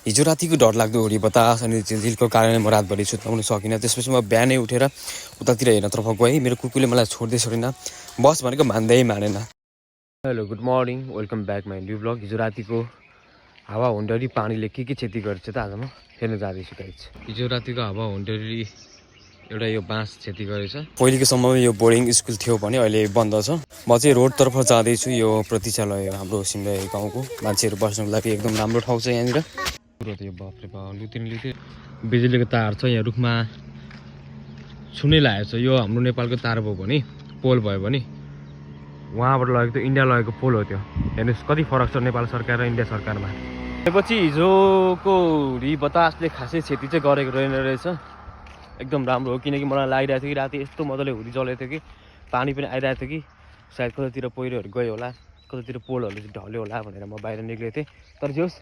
हिजो रातिको डरलाग्दो हुरी बतास अनि झिलको कारणले म रातभरि सुत्न सकिनँ। त्यसपछि म बिहानै उठेर उतातिर हेर्नतर्फ गएँ। मेरो कुकुरले मलाई छोड्दै छोडेन, बस भनेको मान्दै मानेन। Hello good morning, welcome back my new blog. हिजो रातिको हावा हुन्डरी पानीले के क्षति गरेछ त आज म हेर्न जाँदैछु गाइस। हिजो रातिको हावा हुन्डरी एउटा यो बाँस क्षति गरेछ। पहिलेको समयमा यो बोर्डिङ स्कुल थियो भने अहिले बन्द छ। म चाहिँ रोडतर्फ जाँदैछु। यो प्रतीक्षालय हाम्रो सिमराई गाउँको मान्छेहरू बस्नको लागि एकदम राम्रो ठाउँ छ यहाँनिर। पुरो त यो बाफ्रे बाफ लुतिन बिजुलीको तार छ यहाँ रुखमा छुनै लागेको छ। यो हाम्रो नेपालको तार भयो भने पोल भयो भने वहाँबाट लगेको त्यो इन्डिया लगेको पोल हो त्यो। हेर्नुहोस् कति फरक छ नेपाल सरकार र इन्डिया सरकारमा। त्यसपछि हिजोको हुरी बतासले खासै क्षति चाहिँ गरेको रहेन रहेछ। एकदम राम्रो हो, किनकि मलाई लागिरहेको थियो कि राति यस्तो मजाले हुरी जलेको थियो कि पानी पनि आइरहेको थियो कि सायद कतैतिर पहिरोहरू गयो होला, कतैतिर पोलहरू चाहिँ ढल्यो होला भनेर म बाहिर निक्लेको थिएँ। तर जे होस्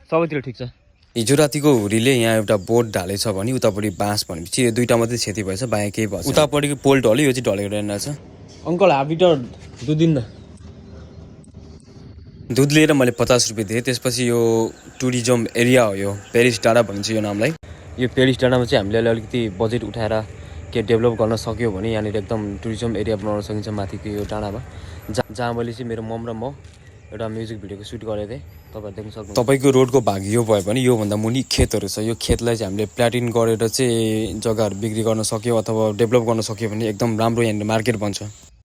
सबैतिर ठिक छ। हिजो रातिको हुरीले यहाँ एउटा बोट ढालेछ भने उतापट्टि बाँस भनेपछि यो दुईवटा मात्रै क्षति भएछ, बायाँ केही भएछ। उतापट्टिको पोल ढल्यो, यो चाहिँ ढलेको रहेन रहेछ। अङ्कल हाफ लिटर दुध दिन्न। दुध लिएर मैले 50 रुपियाँ दिएँ। त्यसपछि यो टुरिज्म एरिया हो, यो पेरिस डाँडा भन्छ यो नामलाई। यो पेरिस डाँडामा चाहिँ हामीले अलिकति बजेट उठाएर के डेभलप गर्न सक्यो भने यहाँनिर एकदम टुरिज्म एरिया बनाउन सकिन्छ माथिको यो डाँडामा, जहाँ मैले चाहिँ मेरो मम र म एउटा म्युजिक भिडियोको सुट गरेको थिएँ। तपाईँहरू देख्न सक्नुहुन्छ। तपाईँको रोडको भाग यो भयो भने योभन्दा मुनि खेतहरू छ। यो खेतलाई चाहिँ हामीले प्लाटिन गरेर चाहिँ जग्गाहरू बिक्री गर्न सक्यो अथवा डेभलप गर्न सक्यो भने एकदम राम्रो यहाँनिर मार्केट बन्छ।